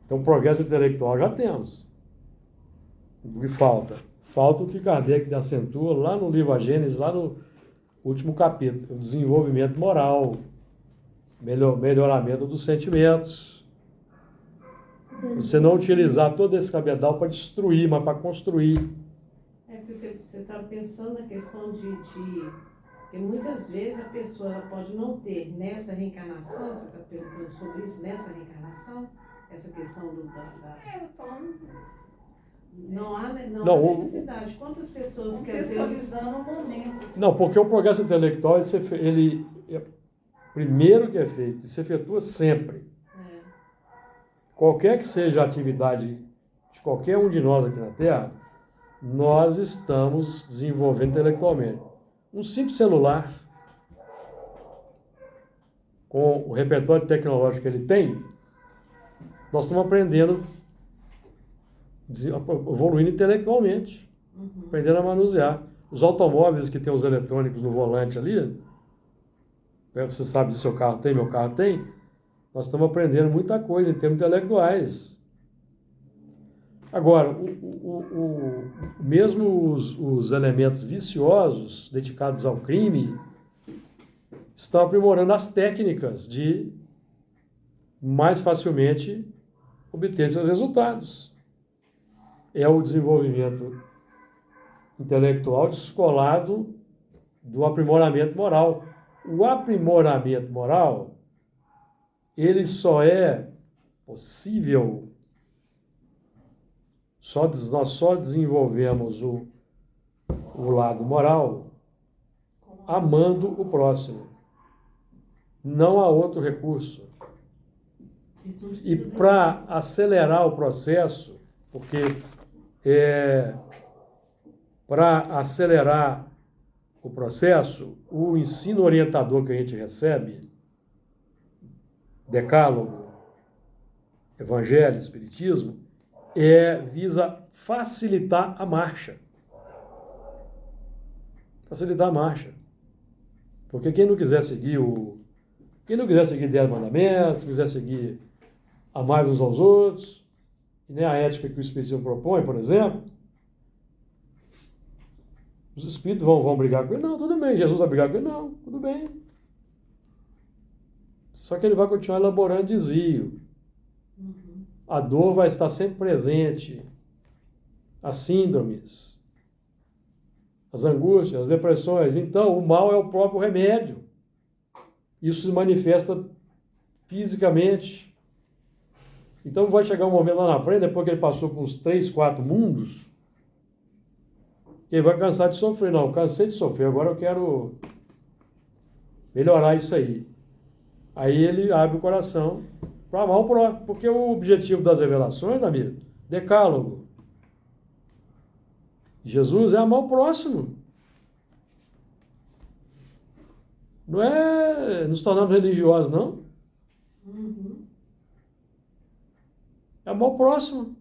Então, progresso intelectual já temos. O que falta? Falta o que Kardec acentua lá no livro A Gênese, lá no último capítulo, o desenvolvimento moral, melhoramento dos sentimentos. Você não utilizar todo esse cabedal para destruir, mas para construir. Você está pensando na questão de porque muitas vezes a pessoa ela pode não ter nessa reencarnação, você está perguntando sobre isso, nessa reencarnação, essa questão não há necessidade. Quantas pessoas que às vezes... Não, porque o progresso intelectual, ele primeiro que é feito, se efetua sempre. Qualquer que seja a atividade de de qualquer um de nós aqui na Terra, nós estamos desenvolvendo intelectualmente. Um simples celular, com o repertório tecnológico que ele tem, nós estamos aprendendo, evoluindo intelectualmente, aprendendo a manusear. Os automóveis que tem os eletrônicos no volante ali, você sabe se o seu carro tem, meu carro tem, nós estamos aprendendo muita coisa em termos intelectuais. Agora, mesmo os elementos viciosos dedicados ao crime estão aprimorando as técnicas de mais facilmente obter seus resultados. É o desenvolvimento intelectual descolado do aprimoramento moral. O aprimoramento moral, ele só é possível, nós só desenvolvemos o lado moral amando o próximo. Não há outro recurso. E para acelerar o processo, porque para acelerar o processo, o ensino orientador que a gente recebe, Decálogo, Evangelho, Espiritismo, visa facilitar a marcha. Facilitar a marcha. Porque quem não quiser seguir 10 mandamentos, quiser seguir amar uns aos outros, e nem a ética que o Espiritismo propõe, por exemplo, os espíritos vão brigar com ele. Não, tudo bem. Jesus vai brigar com ele? Não, tudo bem. Só que ele vai continuar elaborando desvio. A dor vai estar sempre presente. As síndromes, as angústias, as depressões. Então, o mal é o próprio remédio. Isso se manifesta fisicamente. Então, vai chegar um momento lá na frente, depois que ele passou por uns 3, 4 mundos, que ele vai cansar de sofrer. Não, cansei de sofrer, agora eu quero melhorar isso aí. Aí ele abre o coração para amar o próximo. Porque o objetivo das revelações, amigo, Decálogo, Jesus é amar o próximo. Não é nos tornarmos religiosos, não. É amar o próximo.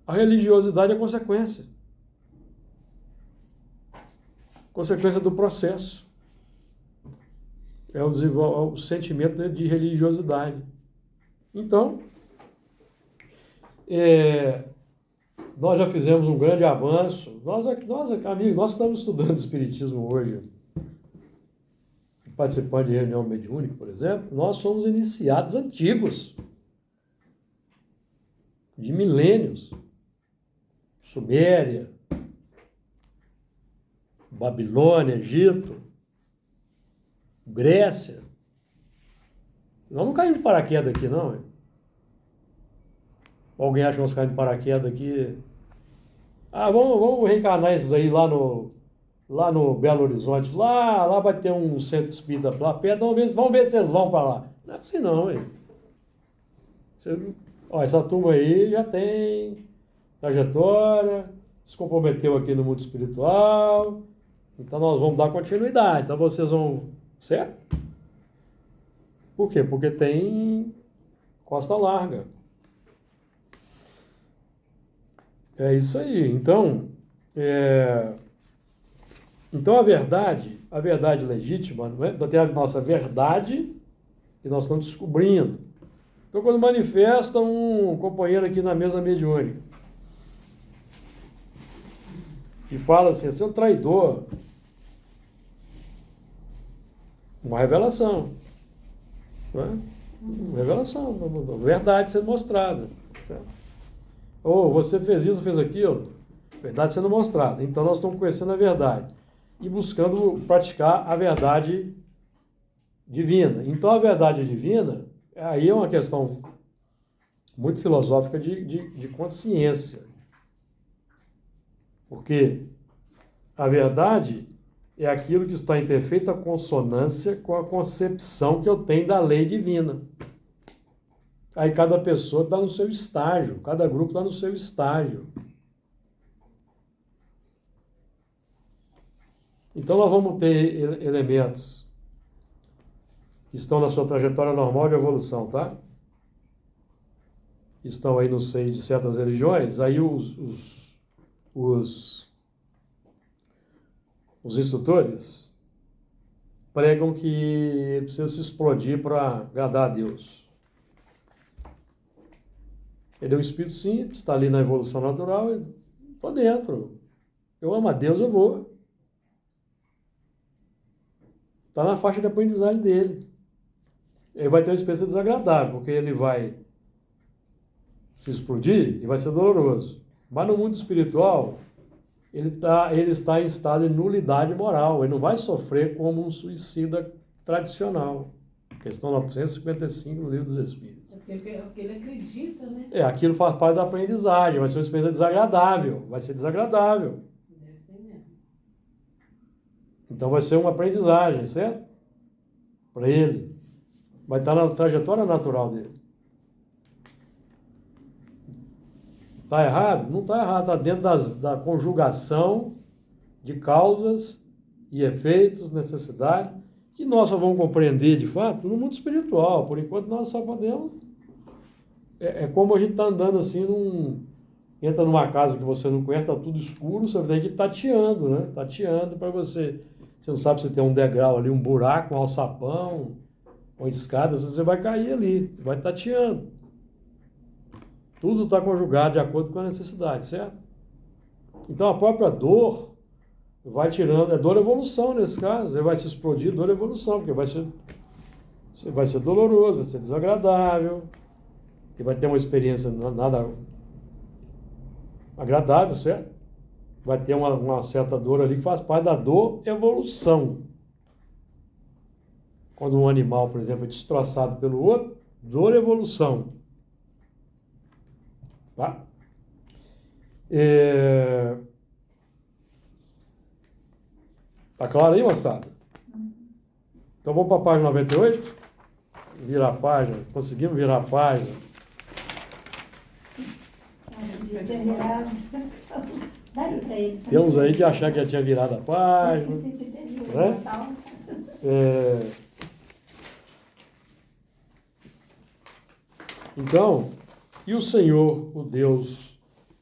A religiosidade é consequência. Consequência do processo. É o sentimento de religiosidade. Então, nós já fizemos um grande avanço. Nós, amigos, nós estamos estudando Espiritismo hoje, participando de reunião mediúnica, por exemplo, nós somos iniciados antigos, de milênios. Suméria, Babilônia, Egito, Grécia. Nós não caímos de paraquedas aqui, não. Alguém acha que nós caímos de paraquedas aqui? Vamos reencarnar esses aí lá no Belo Horizonte. Lá vai ter um centro espírita lá perto. Vamos ver se eles vão para lá. Não é assim não, hein? Essa turma aí já tem trajetória, se comprometeu aqui no mundo espiritual. Então nós vamos dar continuidade. Então vocês vão... Certo? Por quê? Porque tem costa larga. É isso aí. Então, então a verdade legítima, não é? Tem a nossa verdade que nós estamos descobrindo. Então, quando manifesta um companheiro aqui na mesa mediúnica e fala assim, você é um traidor, uma revelação, não é? Uma revelação, verdade sendo mostrada. Certo? Ou você fez isso, fez aquilo, verdade sendo mostrada. Então nós estamos conhecendo a verdade e buscando praticar a verdade divina. Então a verdade divina, aí é uma questão muito filosófica de consciência. Porque a verdade é aquilo que está em perfeita consonância com a concepção que eu tenho da lei divina. Aí cada pessoa está no seu estágio, cada grupo está no seu estágio. Então nós vamos ter elementos que estão na sua trajetória normal de evolução, tá? Estão aí no seio de certas religiões, aí os instrutores pregam que ele precisa se explodir para agradar a Deus. Ele é um espírito simples, está ali na evolução natural, estou dentro. Eu amo a Deus, eu vou. Está na faixa de aprendizagem dele. Ele vai ter uma experiência desagradável, porque ele vai se explodir e vai ser doloroso. Mas no mundo espiritual, ele está em estado de nulidade moral. Ele não vai sofrer como um suicida tradicional. Questão 955 do Livro dos Espíritos. É porque ele acredita, né? Aquilo faz parte da aprendizagem. Vai ser uma experiência desagradável. Vai ser desagradável. Deve ser mesmo. Então vai ser uma aprendizagem, certo? Para ele. Vai estar na trajetória natural dele. Está errado? Não está errado. Está dentro da conjugação de causas e efeitos, necessidade, que nós só vamos compreender, de fato, no mundo espiritual. Por enquanto, nós só podemos... É como a gente está andando assim, entra numa casa que você não conhece, está tudo escuro, você tem que ir tateando, né? Tateando para você... Você não sabe se tem um degrau ali, um buraco, um alçapão, uma escada, você vai cair ali, você vai tateando. Tudo está conjugado de acordo com a necessidade, certo? Então a própria dor vai tirando, é dor evolução nesse caso, ele vai se explodir dor evolução, porque vai ser doloroso, vai ser desagradável, e vai ter uma experiência nada agradável, certo? Vai ter uma certa dor ali que faz parte da dor evolução. Quando um animal, por exemplo, é destroçado pelo outro, dor evolução. Tá? Tá claro aí, moçada? Então vamos para a página 98? Virar a página. Conseguimos virar a página. Dá para ele. Temos aí de achar que já tinha virado a página. Né? Então, e o Senhor, o Deus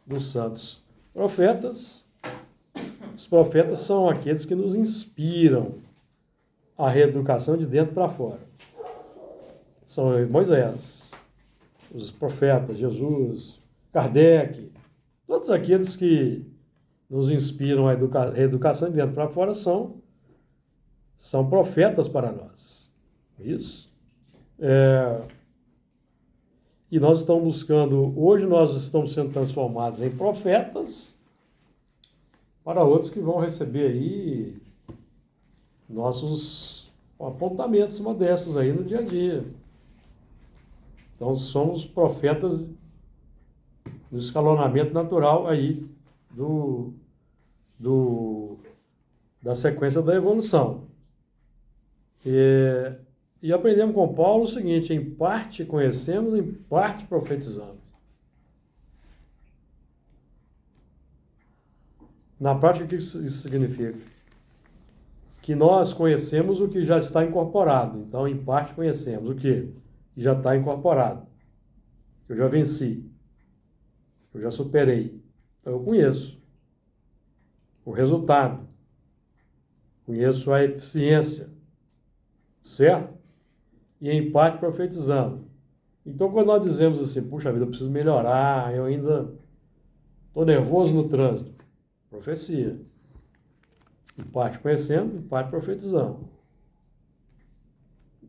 dos santos profetas? Os profetas são aqueles que nos inspiram a reeducação de dentro para fora. São Moisés, os profetas, Jesus, Kardec, todos aqueles que nos inspiram a reeducação de dentro para fora são profetas para nós. Isso. E nós estamos buscando, hoje nós estamos sendo transformados em profetas para outros que vão receber aí nossos apontamentos modestos aí no dia a dia. Então somos profetas no escalonamento natural aí da sequência da evolução. E aprendemos com Paulo o seguinte: em parte conhecemos, em parte profetizamos. Na prática, o que isso significa? Que nós conhecemos o que já está incorporado. Então, em parte conhecemos o que já está incorporado. Eu já venci. Eu já superei. Então, eu conheço o resultado. Conheço a eficiência. Certo? E em parte profetizando. Então, quando nós dizemos assim, puxa vida, eu preciso melhorar, eu ainda estou nervoso no trânsito. Profecia. Em parte conhecendo, em parte profetizando.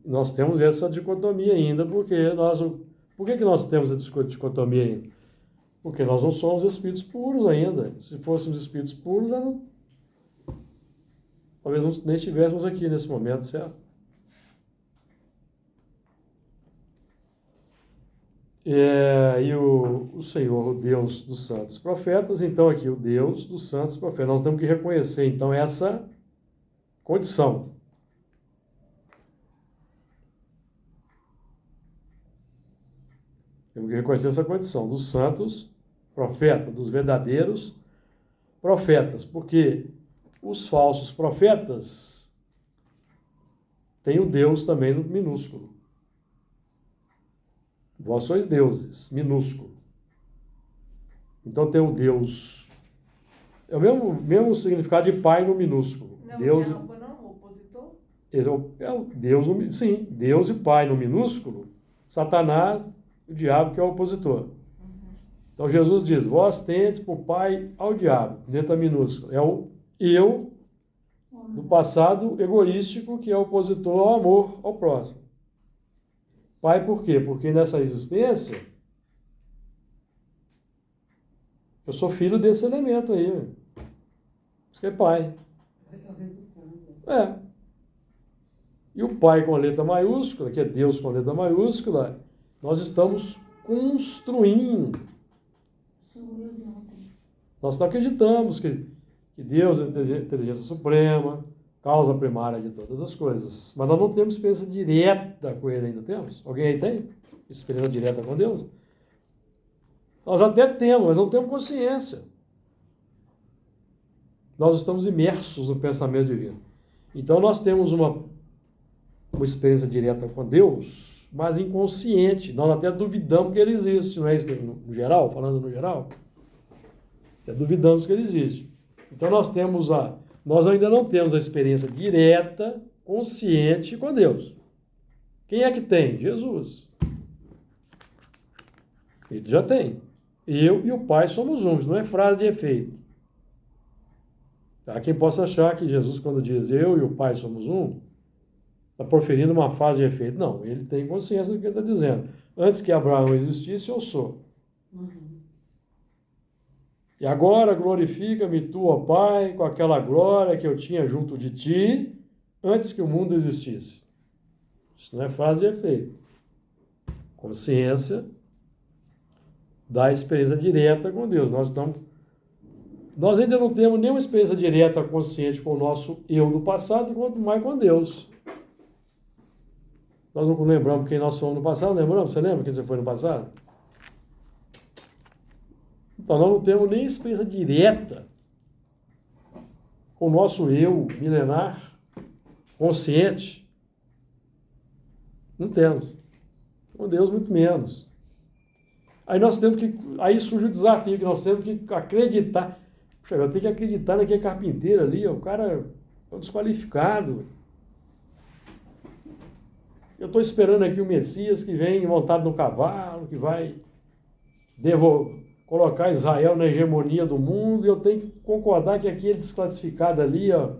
Nós temos essa dicotomia ainda, porque por que nós temos essa dicotomia ainda? Porque nós não somos espíritos puros ainda. Se fôssemos espíritos puros, talvez nem estivéssemos aqui nesse momento, certo? E o Senhor, o Deus dos santos profetas, então aqui o Deus dos santos profetas. Nós temos que reconhecer, então, essa condição. Temos que reconhecer essa condição dos santos profetas, dos verdadeiros profetas, porque os falsos profetas têm o Deus também no minúsculo. Vós sois deuses, minúsculo. Então tem o Deus, é o mesmo significado de pai no minúsculo. Não, Deus, não, o opositor? é o Deus, sim, Deus e pai no minúsculo, Satanás, o diabo que é o opositor. Então Jesus diz, vós tendes por pai ao diabo, letra minúscula. É o eu do passado egoístico que é opositor ao amor ao próximo. Pai por quê? Porque nessa existência eu sou filho desse elemento aí. Isso que é pai. É. E o pai com a letra maiúscula, que é Deus com a letra maiúscula, nós estamos construindo. Nós não acreditamos que Deus é a inteligência suprema, causa primária de todas as coisas. Mas nós não temos experiência direta com ele ainda, temos? Alguém aí tem experiência direta com Deus? Nós até temos, mas não temos consciência. Nós estamos imersos no pensamento divino. Então nós temos uma experiência direta com Deus, mas inconsciente. Nós até duvidamos que ele existe, não é isso no geral, falando no geral? Até duvidamos que ele existe. Então nós ainda não temos a experiência direta, consciente com Deus. Quem é que tem? Jesus. Ele já tem. Eu e o Pai somos um, não é frase de efeito. Há quem possa achar que Jesus, quando diz eu e o Pai somos um, está proferindo uma frase de efeito. Não, ele tem consciência do que ele está dizendo. Antes que Abraão existisse, eu sou. E agora glorifica-me tu, ó Pai, com aquela glória que eu tinha junto de ti, antes que o mundo existisse. Isso não é frase de efeito. Consciência da experiência direta com Deus. Nós ainda não temos nenhuma experiência direta consciente com o nosso eu do passado, quanto mais com Deus. Nós não lembramos quem nós fomos no passado, lembramos? Você lembra quem você foi no passado? Então nós não temos nem experiência direta com o nosso eu milenar, consciente. Não temos. Com Deus, muito menos. Aí surge o desafio que nós temos que acreditar. Puxa, eu tenho que acreditar naquele carpinteiro ali, ó, o cara é um desqualificado. Eu estou esperando aqui o Messias que vem montado no cavalo, que vai colocar Israel na hegemonia do mundo, e eu tenho que concordar que aquele desclassificado ali, ó,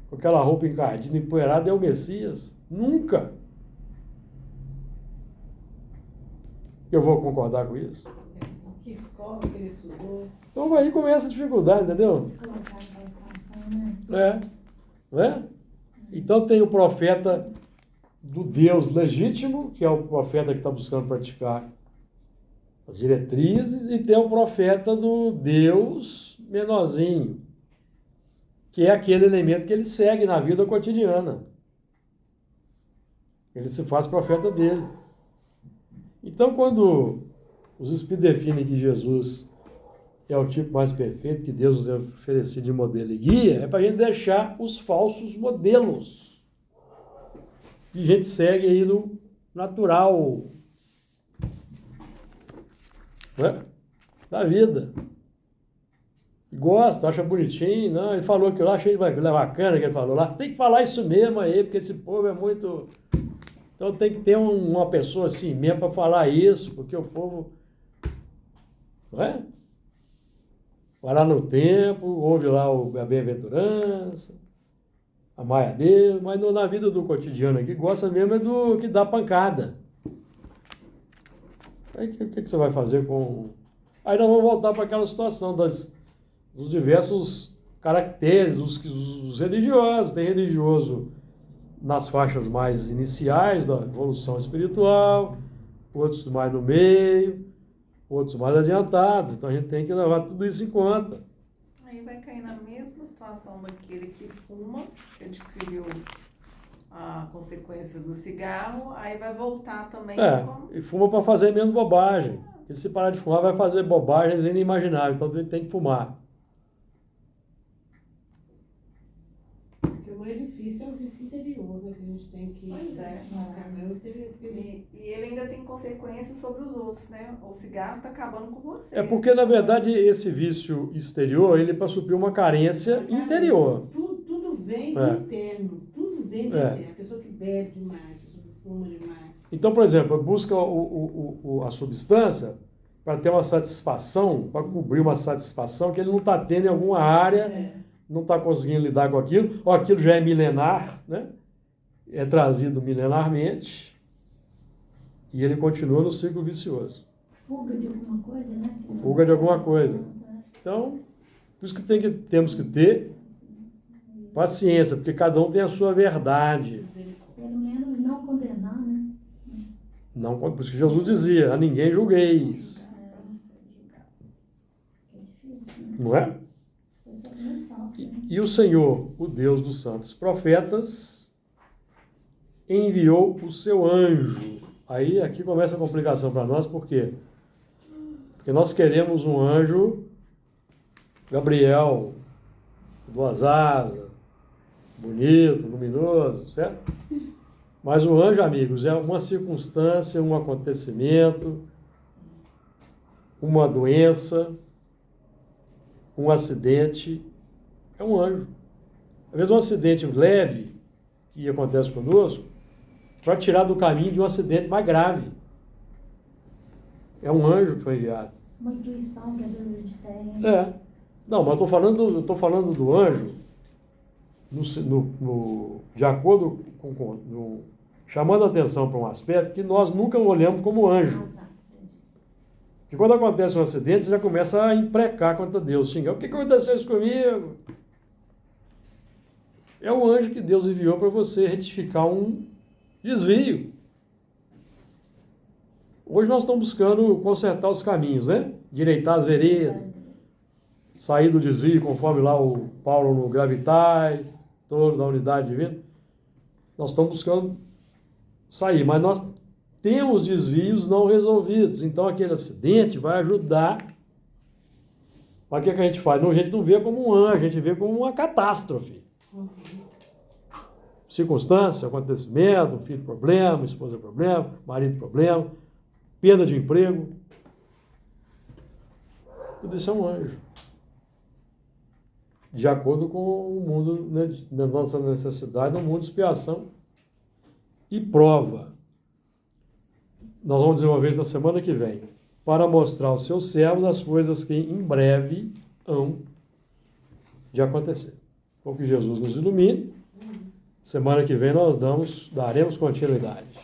com aquela roupa encardida, empoeirada, é o Messias. Nunca! Eu vou concordar com isso. Que escola que ele estudou. Então aí começa a dificuldade, entendeu? Não é? Então tem o profeta do Deus legítimo, que é o profeta que está buscando praticar as diretrizes, e tem o profeta do Deus menorzinho, que é aquele elemento que ele segue na vida cotidiana. Ele se faz profeta dele. Então, quando os Espíritos definem que Jesus é o tipo mais perfeito, que Deus nos é oferecido de modelo e guia, é para a gente deixar os falsos modelos que a gente segue aí no natural, né, da vida. Gosta, acha bonitinho, não, ele falou que eu achei bacana que ele falou lá. Tem que falar isso mesmo aí, porque esse povo é muito... Então tem que ter uma pessoa assim mesmo para falar isso, porque o povo, não é? Vai lá no templo, ouve lá a bem-aventurança, a Maia Deus, mas na vida do cotidiano aqui, gosta mesmo é do que dá pancada. Aí o que você vai fazer com... Aí nós vamos voltar para aquela situação dos diversos caracteres dos religiosos. Tem religioso nas faixas mais iniciais da evolução espiritual, outros mais no meio, outros mais adiantados. Então a gente tem que levar tudo isso em conta. Aí vai cair na mesma situação daquele que fuma, que adquiriu a consequência do cigarro, aí vai voltar também. E fuma para fazer menos bobagem. E se parar de fumar, vai fazer bobagens inimagináveis. Então ele tem que fumar. Porque o mais difícil é o vício interior, né? Que a gente tem que... Pois é. E ele ainda tem consequências sobre os outros, né? O cigarro está acabando com você. É porque, na verdade, esse vício exterior, ele é para suprir uma carência interior. Tudo vem do interno. Tudo vem do interno. A pessoa que bebe demais, a pessoa que fuma demais. Então, por exemplo, busca a substância para ter uma satisfação, para cobrir uma satisfação que ele não está tendo em alguma área, não está conseguindo lidar com aquilo, ou aquilo já é milenar, né? É trazido milenarmente, e ele continua no ciclo vicioso. Fuga de alguma coisa, né? Fuga de alguma coisa. Então, por isso que temos que ter paciência, porque cada um tem a sua verdade. Pelo menos não condenar, né? Não, por isso que Jesus dizia, a ninguém julgueis. É difícil, né? Não é? As pessoas não sofrem, né? E o Senhor, o Deus dos santos profetas, enviou o seu anjo. Aí aqui começa a complicação para nós, por quê? Porque nós queremos um anjo, Gabriel, 2 asas, bonito, luminoso, certo? Mas o anjo, amigos, é uma circunstância, um acontecimento, uma doença, um acidente, é um anjo. Às vezes um acidente leve, que acontece conosco, para tirar do caminho de um acidente mais grave. É um anjo que foi enviado. Uma intuição que às vezes a gente tem. Não, mas eu estou falando do anjo de acordo com chamando a atenção para um aspecto que nós nunca olhamos como anjo. Que quando acontece um acidente, você já começa a imprecar contra Deus, xingar. O que aconteceu isso comigo? É o anjo que Deus enviou para você retificar um desvio. Hoje nós estamos buscando consertar os caminhos, né? Direitar as veredas, sair do desvio, conforme lá o Paulo no Gravitae, todo da unidade divina. Nós estamos buscando sair, mas nós temos desvios não resolvidos. Então aquele acidente vai ajudar. Mas o que a gente faz? Não, a gente não vê como um anjo, a gente vê como uma catástrofe. Circunstância, acontecimento, filho problema, esposa problema, marido problema, perda de emprego. Tudo isso é um anjo. De acordo com o mundo, né, da nossa necessidade, no mundo de expiação e prova. Nós vamos desenvolver isso na semana que vem, para mostrar aos seus servos as coisas que em breve hão de acontecer. Então que Jesus nos ilumine. Semana que vem nós daremos continuidade.